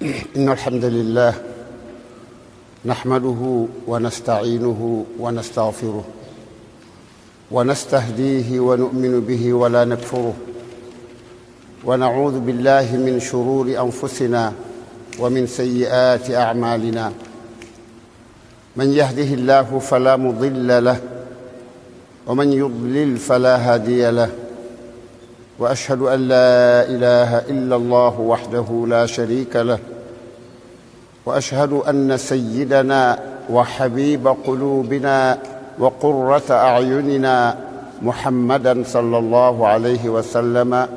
إن الحمد لله نحمده ونستعينه ونستغفره ونستهديه ونؤمن به ولا نكفره ونعوذ بالله من شرور أنفسنا ومن سيئات أعمالنا من يهده الله فلا مضل له ومن يضلل فلا هادي له وأشهد أن لا إله إلا الله وحده لا شريك له وأشهد أن سيدنا وحبيب قلوبنا وقرة أعيننا محمدًا صلى الله عليه وسلم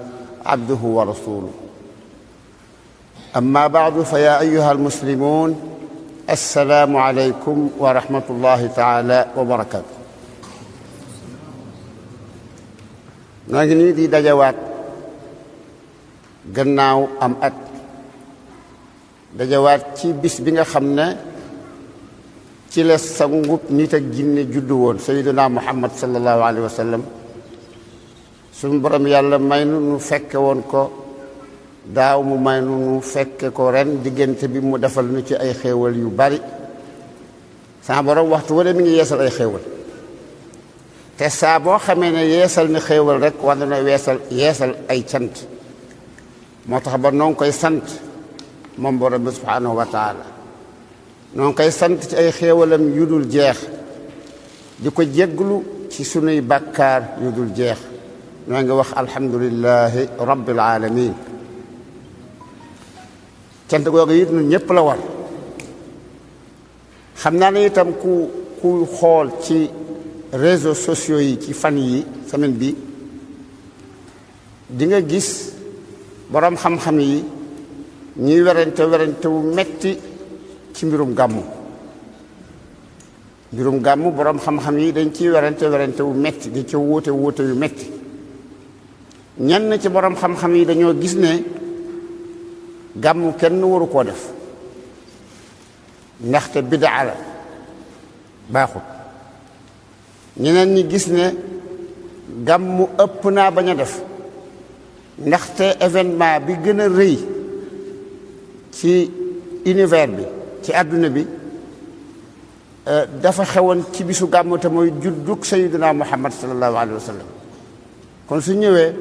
عبده ورسوله أما بعد فيا أيها المسلمون السلام عليكم ورحمة الله تعالى وبركاته noo ngi nii di dajawaat gannaaw am at dajawaat ci bis bi nga xam ne ci la sangub nit ak jinne juddu woon sayyiduna muhammad sallallahu alayhi wa sallam suñu borom yàlla may nu fekke woon ko daaw mu may nu fekke ko ren diggante bi mu defal nu ci ay xéewal yu bari sama borom waxtu wala mi ngi yeesal ay xéewal te saa boo xamee ne yeesal ni xéewal rek war na yeesal ay cant moo tax ba noo ngi koy sant moom borom bi subhanahu wa taala noo ngi koy sant ci ay xéewalam yu dul jeex di ko jégglu ci sunuy bàkkaar yu dul jeex noo ngi wax alhamdulillahi rabbil alamin cant googu it ñun ñëpp la war xam naa ne itam ku xool ci réseaux sociaux yi ci fan yi semaine bi di nga gis borom xam-xam yi ñuy werante wu metti ci mbirum gàmmu borom xam-xam yi dañ ciy werante wu metti di ci wuute yu metti ñenn ci borom xam-xam yi dañoo gis ne gàmmu kenn waru koo def ndaxte bidaa la baaxut ñeneen ñi gis ne gàmmu ëpp naa bañ a def ndaxte événement bi gën a rëy ci univers bi ci àdduna bi dafa xewoon ci bisu gàmmu te mooy juddug sayyidina muhammad sallallahu alayhi wa sallam kon su ñëwee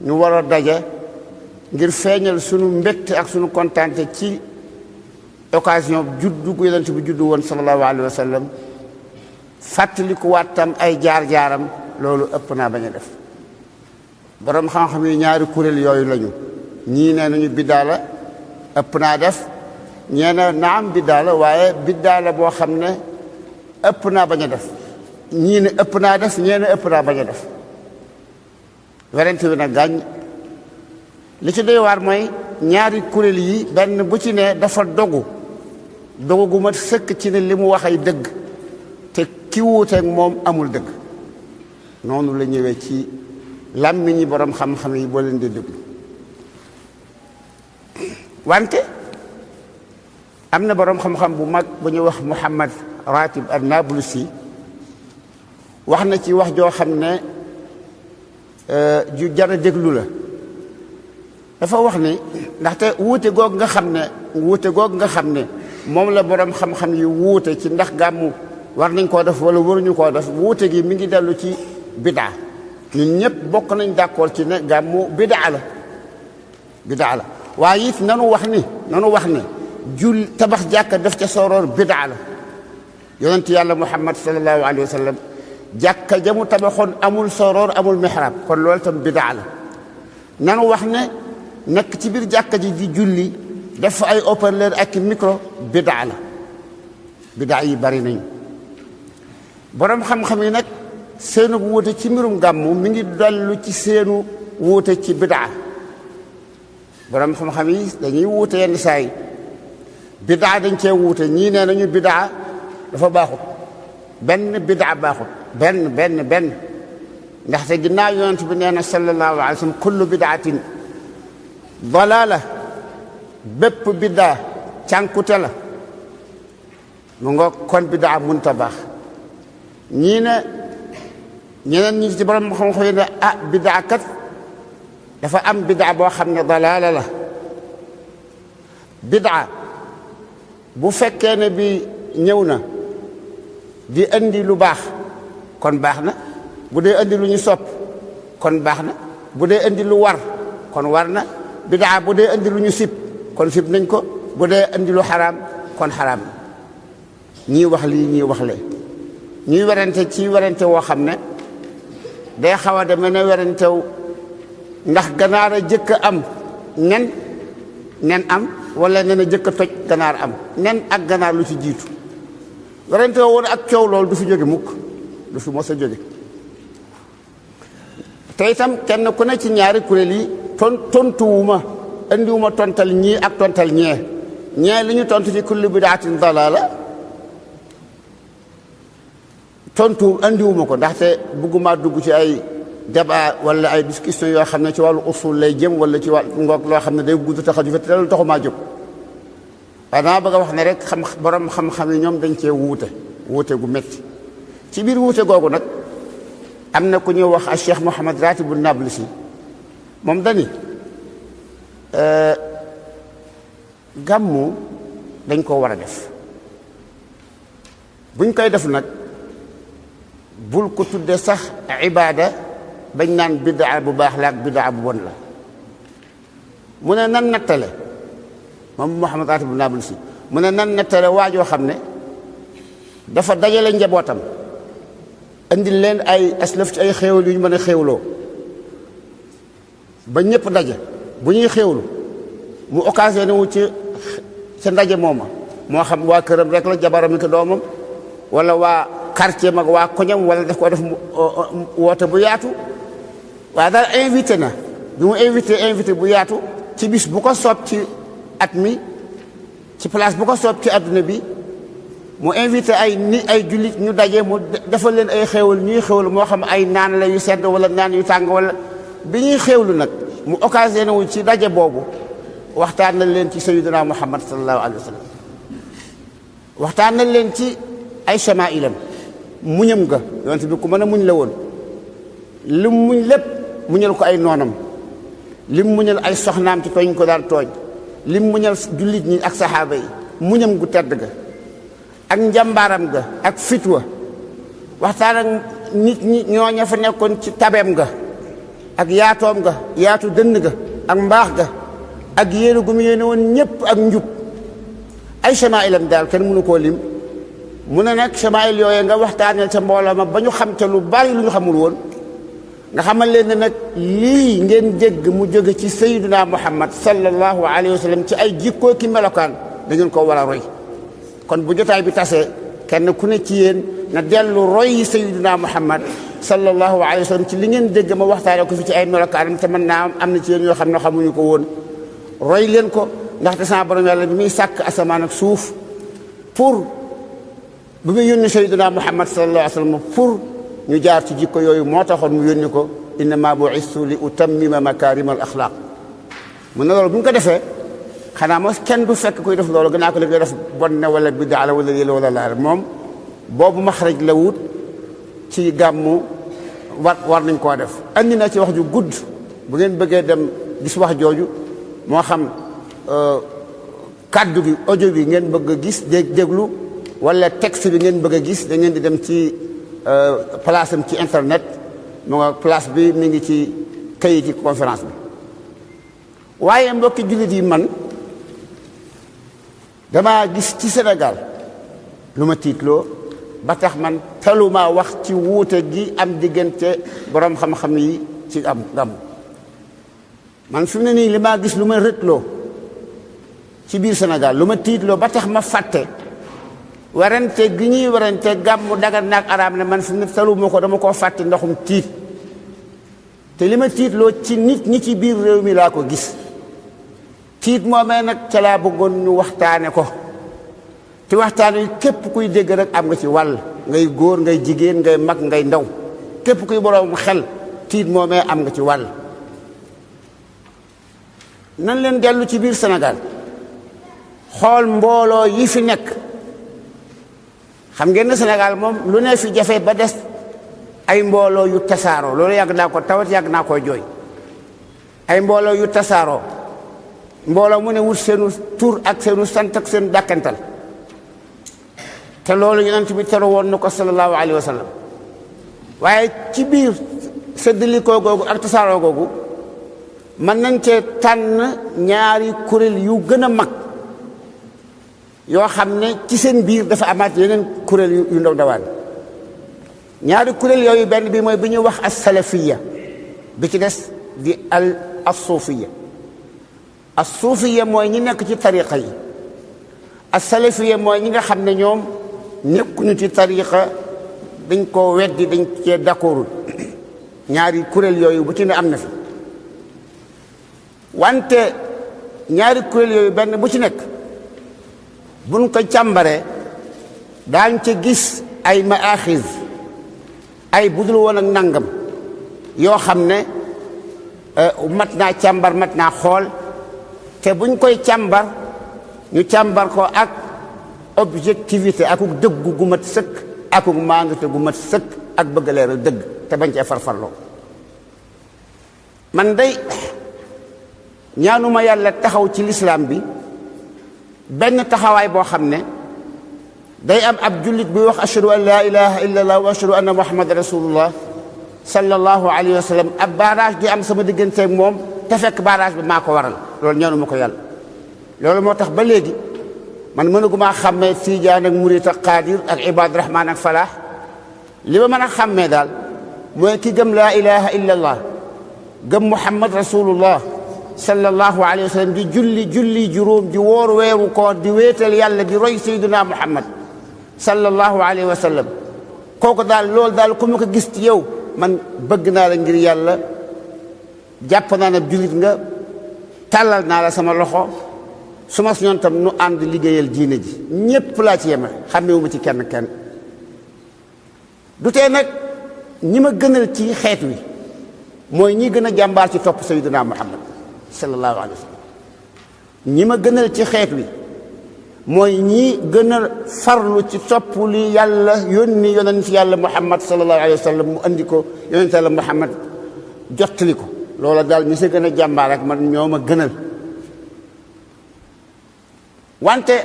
ñu war a daje ngir feeñal sunu mbégte ak sunu kontaante ci occasion juddug yonent bi juddu woon sallallahu alayhi wa sallam fàttaliku waatam ay jaar-jaaram loolu ëpp naa bañ a def borom xam-xam yi ñaari kuréel yooyu lañu ñii nee nañu biddaa la ëpp naa def ñee na naam biddaa la waaye biddaa la boo xam ne ëpp naa bañ a def ñii ne ëpp naa def ñee ne ëpp naa bañ a def werante wi nag gàññ li ci doy waar mooy ñaari kuréel yi benn bu ci ne dafa dogu gu ma sëkk ci ne li mu wax ay dëgg te ki wuuteeg moom amul dëgg noonu la ñëwee ci làmmiñi borom xam-xam yi boo leen di déglu wante am na borom xam-xam bu mag bu ñuy wax Muhammad Ratib an-Nablusi wax na ci wax joo xam ne ju jar a déglu la dafa wax ni ndaxte wuute googu nga xam ne moom la borom xam-xam yi wuute ci ndax gàmmu war nañ koo def wala waruñu koo def wuute gi mi ngi dellu ci bidaa ñun ñëpp bokk nañ d'accord ci ne gàmmu bidaa la waaye it nanu wax ne tabax jàkka def ca soroor bidaa la yonent yàlla muhammad sallallahu alayhi wa sallam jàkka jamu tabaxoon amul soroor amul mihrab kon loolu tam bidaa la nanu wax ne nekk ci biir jàkka ji di julli def ay haut-parleur ak micro bidaa yi bari nañu borom xam-xam yi nag seenu wuute ci mbirum gàmmu mi ngi dollu ci seenu wuute ci bidaa borom xam-xam yi dañuy wuute yenn saa yi bidaa dañ cee wuute ñii nee nañu bidaa dafa baaxut benn bidaa baaxut benn ndaxte ginnaaw yonent bi nee na sallallahu alayhi wa sallam kullu bidaatin dalaala bépp bidaa cànkute la mu nga kon bidaa mënta baax ñii ne ñeneen ñi ci borom xam-xam yi ne bidaa kat dafa am bidaa boo xam ne dalaala la bidaa bu fekkee ne bi ñëw na di indi lu baax kon baax na, bu dee indi lu ñu sopp kon baax na, bu dee indi lu war kon war na. bidaa bu dee indi lu ñu sib kon sib nañ ko, bu dee indi lu xaraam kon xaraam. ñii wax lii ñii wax lee ñuy werante ci werante woo xam ne day xaw a deme ne werantew ndax ganaar a jëkk a am nen am wala nen a jëkk a toj ganaar am, nen ak ganaar lu ci jiitu. werante woo woon ak coow loolu du fi jóge mukk, du fi mos a jóge. te itam kenn ku ne ci ñaari kuréel yi tontuwuma indiwuma tontal ñii ak tontal ñee li ñu tontu ci kullu bidaatin dalaala tontu indiwuma ko ndaxte bëgguma dugg ci ay débat wala ay discussion yoo xam ne ci wàllu usul lay jëm wala ci wàllu ngoog loo xam ne day gudd taxaju fi te loolu taxumaa jóg. waaye dama bëgg a wax ne rek borom xam-xam yi ñoom dañ cee wuute gu métti. ci biir wuute googu nag am na ku ñuy wax a Cheikh Mouhamad Ratibu Nablisi moom dani gàmmu dañ koo war a def, buñ koy def nag bul ko tudde sax ibaada bañ naan bidaa bu baax la ak bidaa bu bon la. mu ne nan nattale moom Mouhamad Ratibu Nablisi mu ne nan nattale waajoo xam ne dafa dajale njabootam indil leen ay aslaf ci ay xéewal yu ñu mën a xéewloo ba ñëpp daje bu ñuy xéewlu mu occasionné wu ci ndaje mooma moo xam waa këram rek la jabaram ak doomam wala waa quartier mag waa koñam wala daf ko def woote bu yaatu waaye daal invité na bi mu invité bu yaatu ci bis bu ko soob ci at mi ci place bu ko soob ci adduna bi mu invité ay jullit ñu daje mu defal leen ay xéewal ñuy xéewlu moo xam ay naan la yu sedd wala naan yu tàng wala bi ñuy xéewlu nag mu occasionné wu ci daje boobu waxtaan nañ leen ci sayyidina Muhammad sallallahu alayhi wa sallam waxtaan nañ leen ci ay chamailam muñam nga yonent bi ku mën a muñ la woon lim muñ lépp muñal ko ay noonam lim muñal ay soxnaam ci tooñ ko daan tooñ lim muñal jullit ñi ak saxaaba yi muñam gu tedd ga ak njàmbaaram ga ak fitwa waxtaan ak nit ñi ñooña fa nekkoon ci tabeem ga ak yaatoom ga yaatu dënn ga ak mbaax ga ak yéene gu mu yéene woon ñëpp ak njub ay chamailam daal kenn mënu koo lim mu ne nag chamail yooyu nga waxtaanee ca mbooloo ma ba ñu xam ca lu bari lu ñu xamul woon nga xamal leen ne nag lii ngeen jégg mu jóge ci sayyiduna Muhammad sallallahu alayhi wa sallam ci ay jikkoo ki melokaan da ngeen ko war a roy. kon bu jotaay bi tasee kenn ku ne ci yéen na dellu roy sayyiduna Muhammad sallallahu alayhi wa sallam ci li ngeen dégg ma waxtaanee ko fi ci ay melokaanam te mën naa am na ci yéen yoo xam ne xamuñu ko woon roy leen ko ndaxte sama borom yàlla bi muy sàkk asamaan ak suuf pour bu muy yónni sayyiduna Muhammad sallallahu alayhi wa sallam pour ñu jaar ci jikko yooyu moo taxoon mu yónni ko innama bu'istu li utammima makarim al axlaq mu ne loolu bu ñu ko defee xanaa mos kenn du fekk kuy def loolu gannaaw ko li ngay def bon ne wala bidaa la wala yële wala laal moom boobu maxraj la wut ci gàmmu war nañ koo def. andi na ci wax ju gudd bu ngeen bëggee dem gis wax jooju moo xam kaddu gi audio bi ngeen bëgg a gis déglu wala texte bi ngeen bëgg a gis da ngeen di dem ci place am ci internet mu nga place bi mi ngi ci kayiti conférence bi. waaye mbokki jullit yi man damaa gis ci Sénégal lu ma tiitloo ba tax man taluma wax ci wuute gi am diggante borom xam-xam yi ci am gàmm. man fi mu ne nii li maa gis lu ma rëtloo ci biir Sénégal lu ma tiitloo ba tax ma fàtte warante gi ñuy warante gàmmu dagan naag araam ne man fi mu ne taluma ko dama koo fàtte ndaxum tiit te li ma tiitloo ci nit ñi ci biir réew mi laa ko gis. tiit moomee nag ca laa bëggoon ñu waxtaane ko ci waxtaan wi képp kuy dégg rek am nga ci wàll ngay góor ngay jigéen ngay mag ngay ndaw képp kuy boroom xel tiit moomee am nga ci wàll. nan leen dellu ci biir Sénégal xool mbooloo yi fi nekk xam ngeen ne Sénégal moom lu ne fi jafe ba des ay mbooloo yu tasaaroo loolu yàgg naa ko tawat yàgg naa koy jooy ay mbooloo yu tasaaroo mbooloo mu ne wut seenu tur ak seenu sant ak seen dàkkantal te loolu yonent bi tere woon na ko sallallahu alayhi wa sallam waaye ci biir séddalikoo googu ak tasaaroo googu mën nañ cee tànn ñaari kuréel yu gën a mag yoo xam ne ci seen biir dafa amaat yeneen kuréel yu ndaw ndawaan ñaari kuréel yooyu benn bi mooy bi ñuy wax as-salafiyya bi ci des di as-suufiyya as-suufiyya mooy ñi nekk ci tariqa yi as-salafiyya mooy ñi nga xam ne ñoom nekkuñu ci tariqa dañ koo weddi dañ cee d'accordul ñaari kuréel yooyu bu ci ne am na fi wante ñaari kuréel yooyu benn bu ci nekk buñ ko càmbaree daañ ca gis ay maaxiz ay budul woon ak nangam yoo xam ne mat naa càmbar mat naa xool te buñ koy càmbar ñu càmbar ko ak objectivité akuk dëggu gu mat sëkk akuk maandute gu mat sëkk ak bëgg leeral dëgg te bañ cee farfarloo man day ñaanuma yàlla taxaw ci lislaam bi benn taxawaay boo xam ne day am ab jullit buy wax ashhadu an laa ilaha illa allah wa ashhadu anna muhammad rasulullah sallallahu alayhi wa sallam ab barrage di am sama digganteeg moom te fekk barrage bi maa ko waral loolu ñaanuma ko yàlla loolu moo tax ba léegi man mënaguma xàmmee tiijaan ak murit ak qaadir ak ibaad rahmaan ak falaax li ma mën a xàmmee daal mooy ki gëm laa ilaha illa allah gëm muhammad rasulullah sallallahu alayhi wa sallam di julli juróom di woor weeru koor di wéetal yàlla di roy sayduna muhammad sallallahu alayhi wa sallam kooku daal loolu daal ku ma ko gis ci yow man bëgg naa la ngir yàlla jàpp naa ne jullit nga tàllal naa la sama loxo su ma ñoon tam nu ànd liggéeyal diine ji ñépp laa ci yeme xàmmewuma ci kenn du tee nag ñi ma gënal ci xeet wi mooy ñi gën a jàmbaar ci topp sayyidina muhammad sallallahu alayhi wa sallam ñi ma gënal ci xeet wi mooy ñi gën a farlu ci topp li yàlla yónni yonent yàlla muhammad sallallahu alayhi wa sallam mu andi ko yonent yàlla muhammad jottali ko loola daal ñi sa gën a jàmbaar ak man ñoo ma gënal wante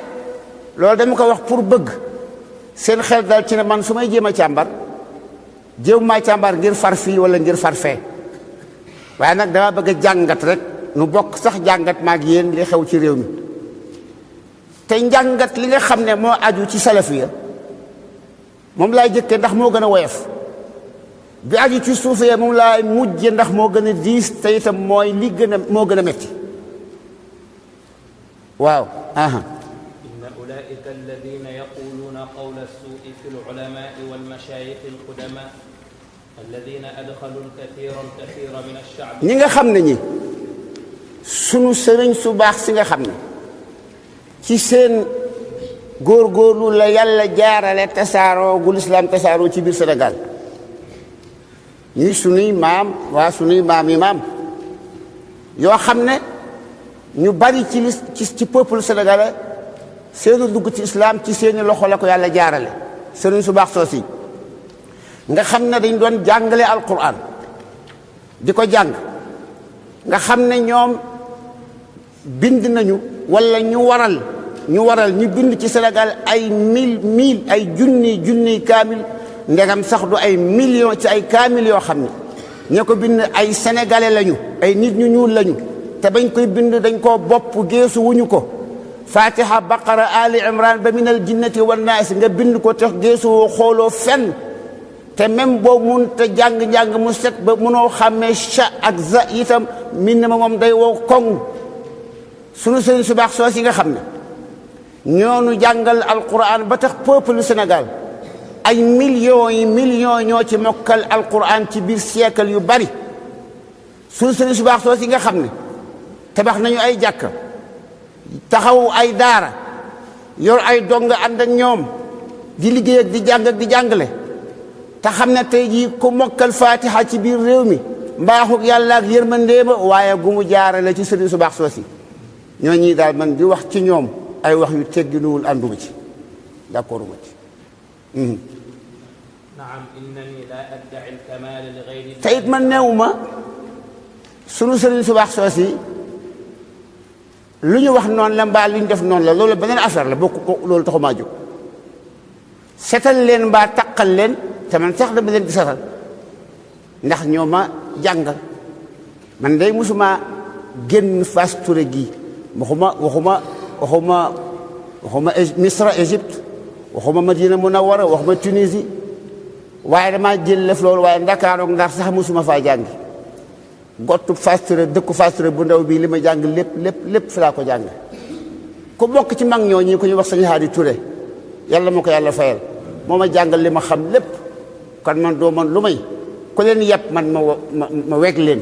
loolu dama ko wax pour bëgg seen xel daal ci ne man su may jéem a càmbar jéem maa càmbar ngir far fii wala ngir far fee waaye nag dama bëgg a jàngat rek nu bokk sax jàngat maag yéen li xew ci réew mi te njàngat li nga xam ne moo aju ci salafiya moom laay jëkke ndax moo gën a woyof bi aju ci suufiya moom laay mujje ndax moo gën a diis te itam mooy li gën a moo gën a metti waaw inna ulaika alladina yaquluna qawla as-su'i fi al-ulama'i wal-mashayikh al-qudama alladina adkhalu al-kathira min ash-sha'b ñi nga xam ne ñi sunu sëriñ su baax si nga xam ne ci seen góorgóorlu la yàlla jaarale tasaaroo gu lislaam tasaaroo ci biir Sénégal ñuy sunuy maam waa sunuy maam yi maam yoo xam ne ñu bari ci peuple sénégalais seenu dugg ci islam ci seeni loxo la ko yàlla jaarale sëriñ su baax soosi nga xam ne dañ doon jàngale alquran di ko jàng nga xam ne ñoom bind nañu wala ñu waral ñu bind ci Sénégal ay mille ay junni kaamil ndegam sax du ay millions ci ay kaamil yoo xam ne ña ko bind ay sénégalais lañu ay nit ñu ñuul lañu te bañ koy bind dañ koo bopp geesu wuñu ko fatiha baqara ali imran ba minal jinnati wan naas nga bind ko te geesu woo xooloo fenn te même boobu mun te jàng-njàng mu set ba mënoo xàmmee cha ak za itam min na ma moom day wow koŋ sunu sëriñ su baax soos yi nga xam ne ñoonu jàngal alquran ba tax peuple Sénégal ay millions ñoo ci mokkal alquran ci biir siècle yu bari sunu sëriñ su baax soos yi nga xam ne tabax nañu ay jàkka taxaw ay daara yor ay donga ànd ak ñoom di liggéey ak di jàng ak di jàngale te xam ne tey jii ku mokkal fatiha ci biir réew mi mbaaxuk yàlla ak yërmandeema waaye gu mu jaarale ci sëriñ su baax soosi ñoo ñii daal man di wax ci ñoom ay wax yu tegginuwul ànduma ci d'accord uma ci naam innani la adda'i al-kamal li ghayri te it man neewuma sunu sëriñ su baax soosi lu ñu wax noonu la mbaa lu ñu def noonu la loolu beneen affaire la bokk loolu taxumaa jóg setal leen mbaa taqal leen te man sax dama leen di setal ndax ñoo ma jàngal man day musuma génn Fass Touré gii waxuma Misra Égypte waxuma Madina Munawwara waxuma Tunisie waaye damaa jël lef loolu waaye Ndakaaru ak Ndar sax musuma faa jàngi gottu Fass Touré dëkku Fass Touré bu ndaw bii li ma jàng lépp fi laa ko jàng ku bokk ci mag ñoo ñi ko ñu wax Sëñ Haadi Touré yàlla ma ko yàlla fayal moo ma jàngal li ma xam lépp kon man doo man lu may ku leen yàpp man ma weg leen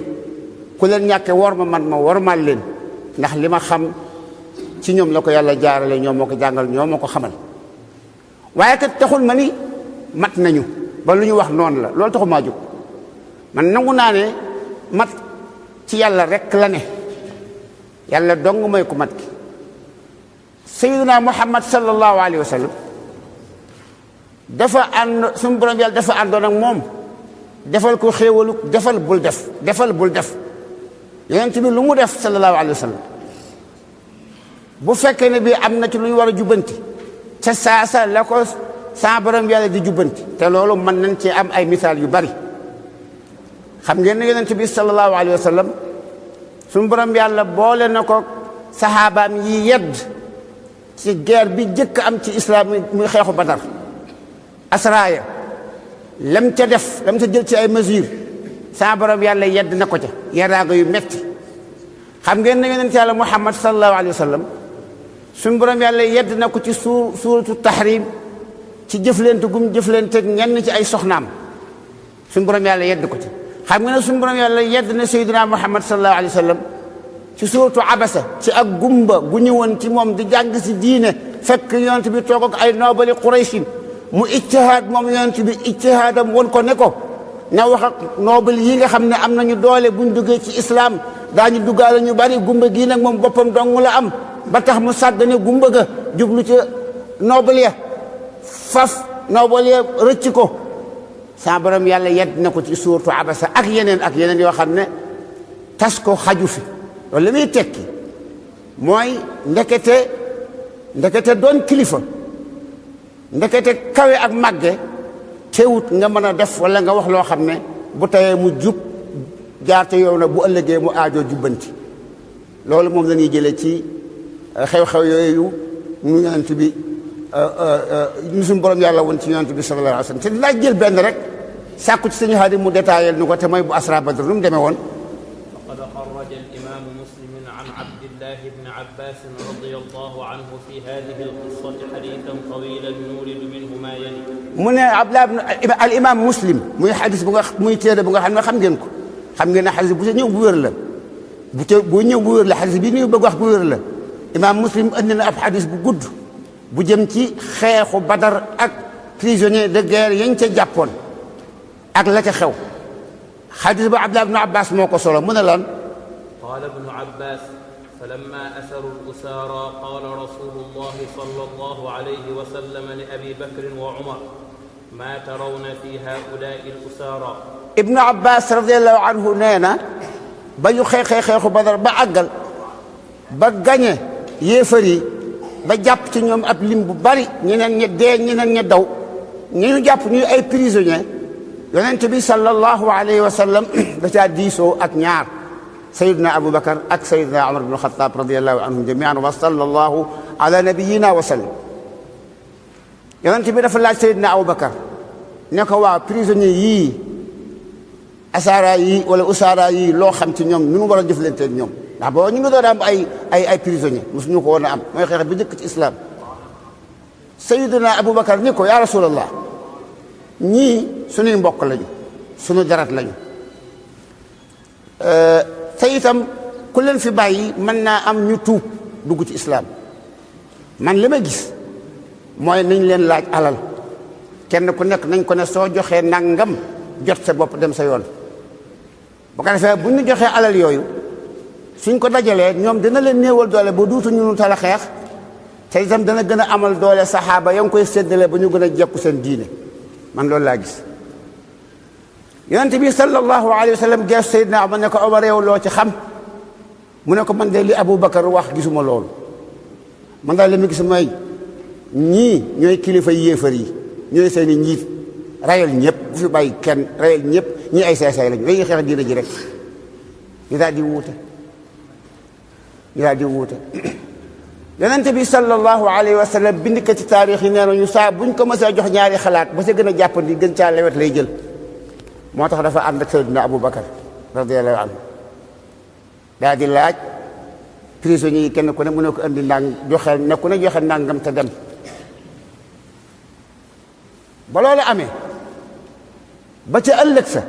ku leen ñàkke wor man ma wormal leen ndax li ma xam ci ñoom la ko yàlla jaarale ñoom moo ko jàngal ñoom moo ko xamal waaye kat taxul ma ni mat nañu ba lu ñu wax noonu la loolu taxul maa jóg man nangu naa ne mat ci yàlla rek la ne yàlla dong mooy ku mat ki sayyiduna Muhammad sallallahu alayhi wa sallam dafa ànd suñu borom yàlla dafa àndoon ak moom defal ko xéewalu defal bul def yonent bi lu mu def sallallahu alayhi wa sallam bu fekkee ne bii am na ci lu ñu war a jubbanti ca saasa la ko sa borom yàlla di jubbanti te loolu mën nañ ci am ay misaal yu bari xam ngeen ne yonent bi sallallahu alayhi wa sallam suñu borom yàlla boole na ko saxaabaam yi yedd ci guerre bi jëkk am ci islam muy xeexu Badar asraaya lam ca def lam ca jël ci ay mesures sa borom yàlla yedd na ko ca yaraaga yu metti xam ngeen ne yonent yàlla Muhammad sallallahu alayhi wa sallam suñu borom yàlla yedd na ko ci suuratu tahrim ci jëflante gum jëflanteeg ñenn ci ay soxnaam suñu borom yàlla yedd ko ci xam nga ne suñu borom yàlla yedd na sayyidina Muhammad sallallahu alayhi wa sallam ci suuratu abasa ci ak gumba gu ñëwoon ci moom di jàng si diine fekk yonent bi toog ak ay noobali Qurayshin mu ijtihaad moom yonent bi ijtihaadam won ko ne ko na wax ak noobali yi nga xam ne am nañu doole buñ duggee ci islam daañu duggaale ñu bari gumba gii nag moom boppam dong la am ba tax mu sàggane gumba ga jublu ci noobali ya faf noobali ya rëcc ko sa borom yàlla yedd na ko ci suuratu abasa ak yeneen yoo xam ne tas ko xaju fi loolu li muy tekki mooy ndekete doon kilifa ndekete kawe ak màgge teewut nga mën a def wala nga wax loo xam ne bu tayee mu jub jaarte yow na bu ëllëgee mu aajoo jubbanti loolu moom la ñuy jëlee ci xew-xew yooyu ñu yonent bi ñu suñu borom yàlla woon ci yonent bi sallallahu alayhi wa sallam te dinaa jël benn rek sàkku ci Sëñ Haadi mu détaillé nu ko te mooy bu asra Badr nu mu demee woon faqad xarraja al-imam Muslim an Abdillah ibn Abbas radiyallahu anhu fi hadhihi al-qissati hadithan tawilan nuridu minhu ma yali mu ne al imam Muslim muy xadis bu nga muy téere bu nga xam ne xam ngeen ko xam ngeen ne xadis bu ca ñëw bu wér la bu ñëw bu wér la xadis bi ñu bëgg wax bu wér la imam Muslim andi na ab xadis bu gudd bu jëm ci xeexu Badar ak prisonnier de guerre yañ ca jàppoon ak la ca xew xadis ba Abdullah ibn Abbas moo ko solo mu ne lan qaala ibnu Abbas falamma asaru al-usaara qaala rasulullahi sallallahu alayhi wa sallam li Abi Bakrin wa Umar ma tarawna fi haa'ulaa'i al-usaara ibnu Abbas radiyallahu anhu nee na ba ñu xeexu Badar ba àggal ba gañe yéefar yi ba jàpp ci ñoom ab lim bu bari ñeneen ñi dee ñeneen ñi daw ñu jàpp ñuy ay prisonniers yonent bi sallallahu alayhi wa sallam da caa diisoo ak ñaar sayidna Abu Bakar ak sayidna Umar ibn Khattab radiyallahu anhum jamian wa sallallahu ala nabiyina wa sallam yonent bi dafa laaj sayidna Abu Bakar ne ko waa prisonniers yii asaara yi wala usaara yi loo xam ci ñoom ñu war a jëflante ak ñoom ndax booba ñu ngi doon am ay prisonniers mosuñu ko woon a am mooy xeex bi njëkk ci islam sayidna Abu Bakar ni ko yaa rasulallah ñii suñuy mbokk lañu suñu deret lañu te itam ku leen fi bàyyi mën naa am ñu tuub dugg ci islam man li ma gis mooy nañ leen laaj alal kenn ku nekk nañ ko ne soo joxee nangam jot sa bopp dem sa yoon bu ko defee bu ñu joxee alal yooyu suñ ko dajalee ñoom dina leen néewal doole ba duutu ñu tala xeex te itam dana gën a amal doole saxaaba ya ngi koy séddale ba ñu gën a jekku seen diine man loolu laa gis yonent bi sallallahu alayhi wa sallam gees Seydina Omar ne ko Omar yow loo ci xam mu ne ko man de li Aboubacar wax gisuma loolu man daal li ma gis mooy ñii ñooy kilifa yéefar yi ñooy seeni njiit rayal ñëpp bu fi bàyyi kenn rayal ñëpp ñii ay saay-saay lañu dañuy xeex diina ji rek ñu daal di wuute yonente bi sallallahu alayhi wa sallam bind ko ci taarix yi nee nañu saa buñ ko mësee jox ñaari xalaat ba sa gën a jàppandi gën caa lewet lay jël moo tax dafa ànd ak Seydina Aboubacar radiyallahu anhu daa di laaj prisonniers yi kenn ku ne mu ne ko indi joxe nangam te dem ba loolu amee ba ca ëllëg sa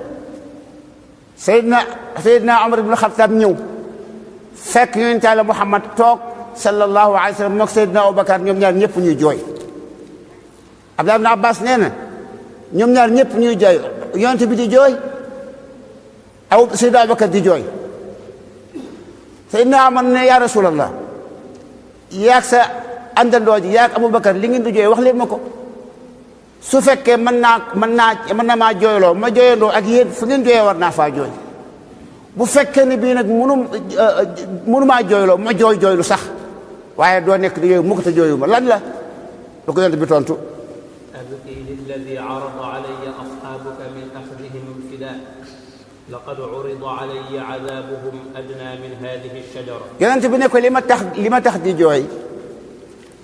Seydina Omar ibn Khattab ñëw fekk yonent Yàlla Muhammad toog sallallahu alayhi wa sallam moog Seydina Aboubacar ñoom ñaar ñëpp ñuy jooy Abdullah ibn Abbas nee na ñoom ñaar ñëpp ñuy jooy yonent bi di jooy Seydina Aboubacar di jooy Seydina Omar ne yaa Rasulallah yaag sa àndandoo ji yaag Aboubacar li ngeen di jooy wax leen ma ko su fekkee mën na maa jooyloo ma jooyandoo ak yéen fu ngeen jooyee war naa faa jooy bu fekkee ne bii nag mënu maa jooyloo ma jooylu sax waaye doo nekk di yooyu mu ko te jooyu ma lan la lu ko yonent bi tontu abki lilladi arada alayya asxaabuka min axdihim alfida laqad urida alayya adabuhum adna min hadihi alshajara yonent bi ne ko li ma tax di jooy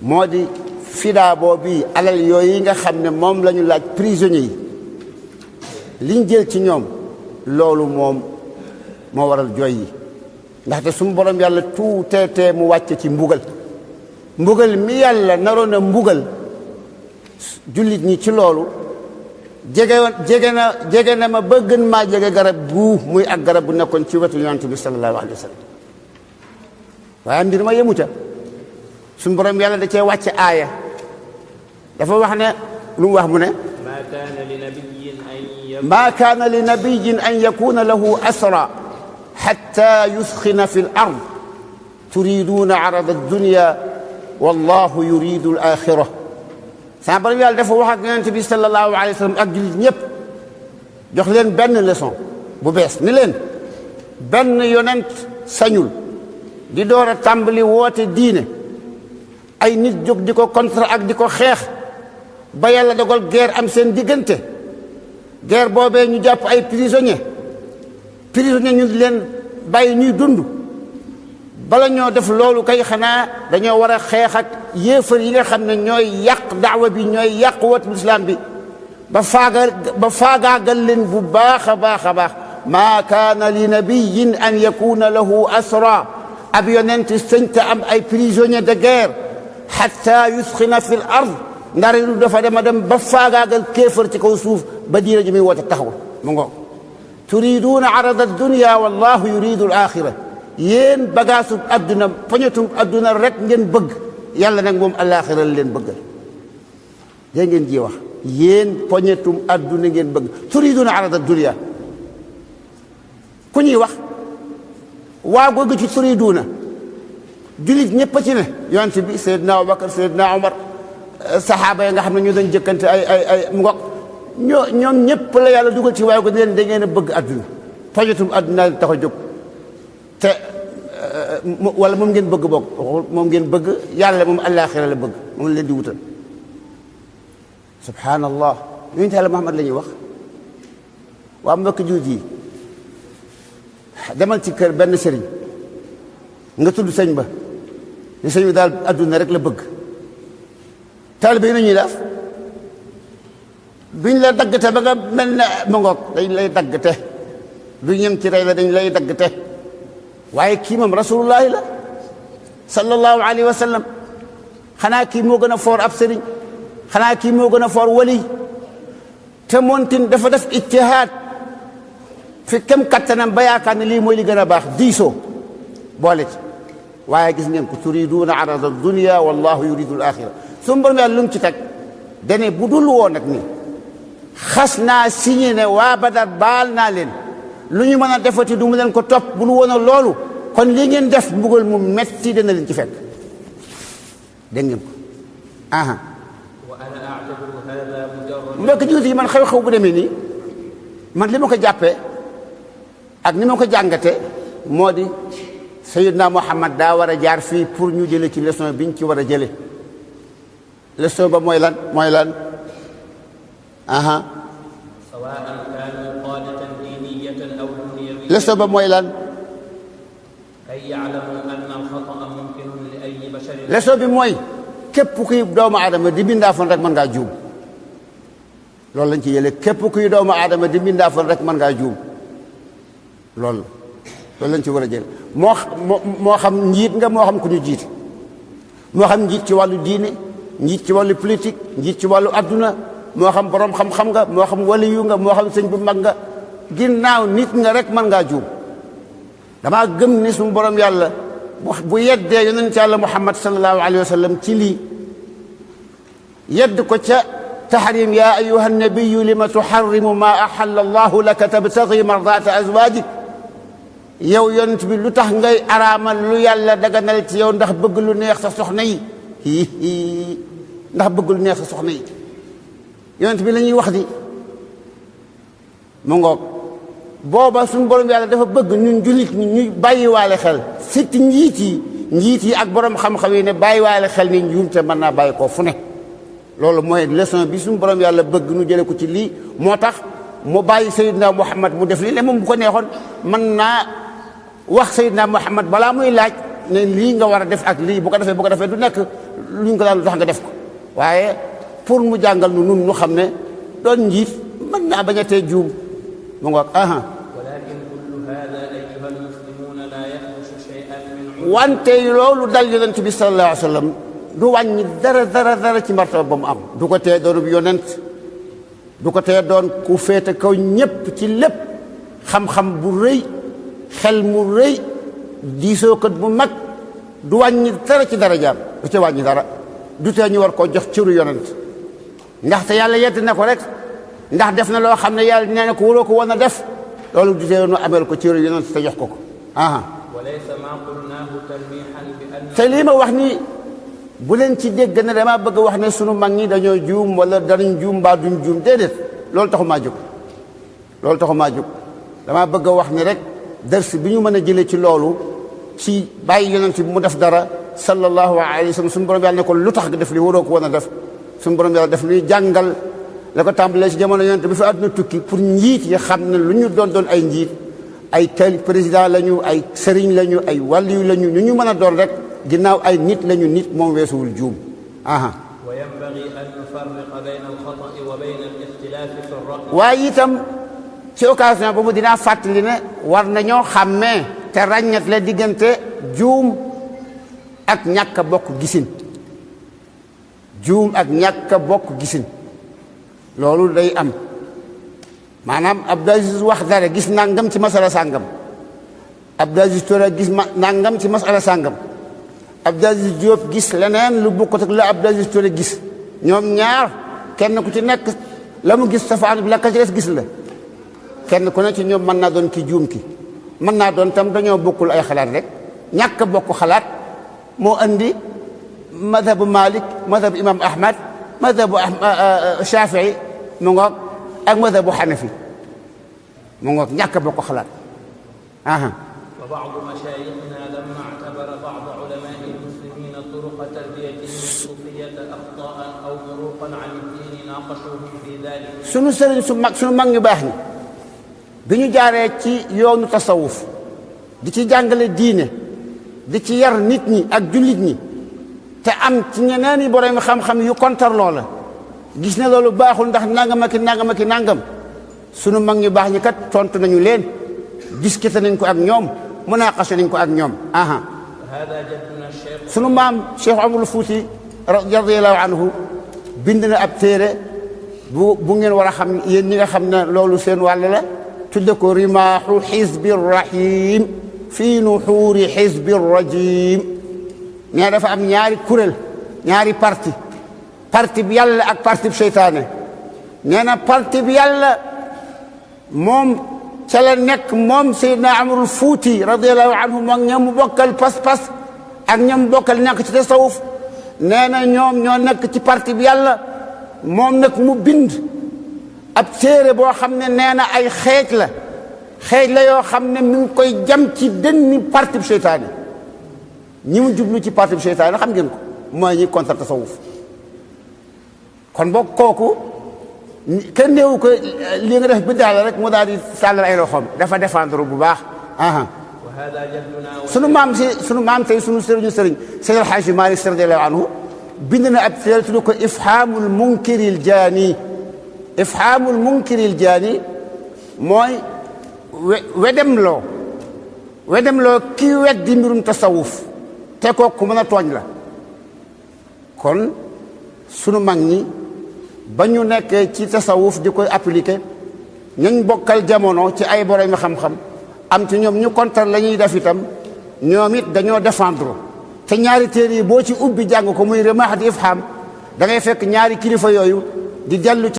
moo di fida boobu alal yooyu nga xam ne moom la ñu laaj prisonniers yi liñ jël ci ñoom loolu moom moo waral jooy yi ndaxte suñu borom yàlla tuutee mu wàcce ci mbugal mi yàlla naroon a mbugal jullit ñi ci loolu jege na ma ba gën maa jege garab bu muy ak garab bu nekkoon ci wetu yonent bi sallallahu alayhi wa sallam waaye mbir ma yemu ca suñu borom yàlla da cee wàcce aaya dafa wax ne lu mu wax mu ne ma kaana li nabiyyin an yakuna lahu asra hatta yusxina fi l ard turiduuna arada addunya wallahu yuridu al axira sama borom yàlla dafa wax ak yonent bi sallallahu alayhi wa sallam ak jullit ñëpp jox leen benn leçon bu bees ni leen benn yonent sañul di door a tàmbali woote diine ay nit jóg di ko contre ak di ko xeex ba yàlla dogal guerre am seen diggante guerre boobee ñu jàpp ay prisonniers ñu di leen bàyyi ñuy dund bala ñoo def loolu kay xanaa dañoo war a xeex ak yéefar yi nga xam ne ñooy yàq daawa bi ñooy yàq wootu islam bi ba faagaagal leen bu baax a baax a baax maa kaana li nabiyin an yakuna lahu asra ab yonent sëñta am ay prisonniers de guerre xatta yusxina fi l ard ndare lu dafa dem ba faagaagal kéefar ci kaw suuf ba diina ji muy woote taxawul mu ngoog turiduuna arada dunya wallahu yuridu al axira yéen bagaasub adduna poñetum adduna rek ngeen bëgg yàlla nag moom alaxira la leen bëggal dégg ngeen ji wax yéen poñetum adduna ngeen bëgg turiduuna arada dunya ku ñuy wax waa googu ci turiduuna julit ñëpp a ci ne yonent bi Seydina Abubakar Seydina Omar saxaaba yi nga xam ne ñu doon jëkkante ay mu ngoog ñoom ñëpp la yàlla dugal ci waaye ko leen da ngeen a bëgg adduna poñetum adduna tax a jóg te wala moom ngeen bëgg bokk moom ngeen bëgg yàlla moom àllaaxira la bëgg moom leen di wutal subhanallah yonent Yàlla Muhammad la ñuy wax waa mbokk juut yi demal ci kër benn sëriñ nga tudd sëñ ba ne sëñ bi daal adduna rek la bëgg taalibe yi nañuy def duñ la daggte ba nga mel ne ma ngoog dañ lay daggte du ñem ci rey la dañ lay daggte waaye kii moom rasulullahi la sallallahu alayhi wa sallam xanaa kii moo gën a foor ab sëriñ xanaa kii moo gën a foor wali te moontin dafa def ijtihaad fi kem kattanam ba yaakaar ne lii mooy li gën a baax diisoo boole ci waaye gis ngeen ko turiduuna arada dunya wallahu yuridu al axira suñu borom yàlla lu mu ci teg dane bu dul woon nag ni xas naa signé ne waa Badar baal naa leen lu ñu mën a defati du mu leen ko topp bu nu woon a loolu kon li ngeen def mbugal mu metti dana leen ci fekk dégg ngeen ko aha mbokk jullit yi man xew-xew bu demee nii man li ma ko jàppee ak ni ma ko jàngate moo di Sayyidina Muhammad daa war a jaar fii pour ñu jële ci leçon biñ ci war a jële leçon ba mooy lan سواء كانوا قادة دينية أو دنيوية leçon ba mooy lan كي يعلموا أن الخطأ ممكن لأي بشر leçon bi mooy képp kuy doomu aadama di bindaafoon rek mën ngaa juum loolu lañ ci yële képp kuy doomu aadama di bindaafoon rek mën ngaa juum loolu lañ ci war a jël moo xam njiit nga moo xam ku ñu jiite moo xam njiit ci wàllu diine njiit ci wàllu politique njiit ci wàllu adduna moo xam borom xam-xam nga moo xam waliyu nga moo xam sëñ bu mag nga ginnaaw nit nga rek mën ngaa juum damaa gëm ni suñu borom yàlla bu yeddee yonent yàlla Muhammad sallallahu alayhi wa sallam ci lii yedd ko ca tahrim yaa ayyuha nabiyu lima tuharrimu ma ahalla allahu laka tabtaghi mardata azwajik yow yonent bi lu tax ngay araamal lu yàlla daganal ci yow ndax bëgg lu neex sa soxna yi ndax bëgg lu neex sa soxna yi yonent bi la ñuy wax di mu ngoog booba suñu borom yàlla dafa bëgg ñun jullit ñi ñuy bàyyiwaale xel surtout njiit yi ak borom xam-xam yi ne bàyyiwaale xel ni njuumte mën naa bàyyi koo fu ne loolu mooy leçon bi suñu borom yàlla bëgg nu jële ko ci lii moo tax mu bàyyi Seydina Muhammad mu def lii le moom bu ko neexoon mën naa wax Seydina Muhammad balaa muy laaj ne lii nga war a def ak lii bu ko defee du nekk luñ ko daan lu tax nga def ko waaye pour mu jàngal nu nun nu xam ne doon njiit mën naa bañ a tee juum mu ngoog ولكن كل هذا أيها المسلمون لا يحدث شيئا من wante loolu dal yonent bi sallallahu alayhi wa sallam du wàññi dara ci martaba ba mu am du ko tee doon bu yonent du ko tee doon ku féete kaw ñépp ci lépp xam-xam bu rëy xel mu rëy diisookat bu mag du wàññi dara ci darajaam du ci wàññi dara du tee ñu war koo jox cëru yonent ndaxte yàlla yedd na ko rek ndax def na loo xam ne yàlla nee na ko waroo ko woon a def loolu du tee nu ameel ko cëru yonent te jox ko ko وليس ما قلناه تلميحا بأن te lii ma wax nii bu leen ci dégg ne dama bëgg wax ne sunu mag ñi dañoo juum wala danañ juum mbaa duñ juum déedéet loolu taxumaa jóg dama bëgg a wax ni rek dars bi ñu mën a jëlee ci loolu ci bàyyi yonent bi mu def dara sallallahu alayhi wa sallam suñu borom yàlla ne ko lu tax nga def li waroo ko woon a def suñu borom yàlla def luy jàngal la ko tàmbalee ci jamono yonent bi fi àdduna tukki pour njiit yi xam ne lu ñu doon ay njiit ay président lañu ay sëriñ lañu ay wàlliyu lañu ñu mën a doon rek ginnaaw ay nit lañu nit moom weesuwul juum وينبغي أن نفرق بين الخطأ وبين الاختلاف في الرأي waaye itam ci occasion boobu dinaa fàttali ne war nañoo xàmmee te ràññat la diggante juum ak ñàkk a bokk gisin loolu day am maanaam Abdou Aziz wax dara gis nangam ci masala sàngam Abdou Aziz Touré gis nangam ci masala sàngam Abdou Aziz Diop gis leneen lu bokkut ak la Abdou Aziz Touré gis ñoom ñaar kenn ku ci nekk la mu gis safaan bi la ka ci des gis la kenn ku ne ci ñoom mën naa doon ki juum ki mën naa doon tam dañoo bokkul ay xalaat rek ñàkk bokk xalaat moo andi madhabu Malik madhabu imam Ahmad madhabu Shafii mu ngoog ak madhabu Hanafi mu ngoog ñàkk bokk xalaat وبعض مشايخنا لما اعتبر بعض علماء المسلمين طرق تربيتهم الصوفية أخطاء أو مروقا عن الدين ناقشوهم في ذلك sunu sëriñ sunu mag ñu baax ñi bi ñu jaaree ci yoonu tasawuf di ci jàngale diine di ci yar nit ñi ak jullit ñi te am ci ñeneen i borom xam-xam yu kontar loola gis ne loolu baaxul ndax nangam ak nangam sunu mag ñu baax ñi kat tontu nañu leen discuté nañ ko ak ñoom munaqasha nañ ko ak ñoom sunu maam Cheikh Omarul Fuuti radiyallahu anhu bind na ab téere bu ngeen war a xam yéen ñi nga xam ne loolu seen wàll la tudde ko rimaahu xizbi rahim fii nuxuuri xizbi rajim ne dafa am ñaari kuréel ñaari parti bi yàlla ak parti bi seytaane nee na parti bi yàlla moom ca la nekk moom Seydina Amarul Fuuti radiyallahu anhu moom ñam bokkal pas-pas ak ñam bokkal nekk ci tasawuf nee na ñoom ñoo nekk ci parti bi yàlla moom nag mu bind ab téere boo xam ne nee na ay xeej la yoo xam ne mi ngi koy jam ci dënni parti bi seytaane ñi mu jublu ci parti bi seytaane xam ngeen ko mooy ñi contre tasawuf kon boog kooku kenn néewu ko li nga def biddaa la rek mu daal di sàllal ay loxoom dafa défendre bu baax sunu maam tey sunu sëriñu sëriñ Seydi El Hadji Malick Sy radiyallahu anhu bind na ab téere tudd ko ifhaamul munkiril jaani ifhaamul munkiril jaani mooy wedemloo kii weddi mbirum tasawuf te kooku mën a tooñ la kon sunu mag ñi ba ñu nekkee ci tasawuf di koy appliquer ñañ bokkal jamono ci ay borom xam-xam am ci ñoom ñu kontar la ñuy def itam ñoom it dañoo défendre te ñaari téere yi boo ci ubbi jàng ko muy Rimah di Ifham da ngay fekk ñaari kilifa yooyu di dellu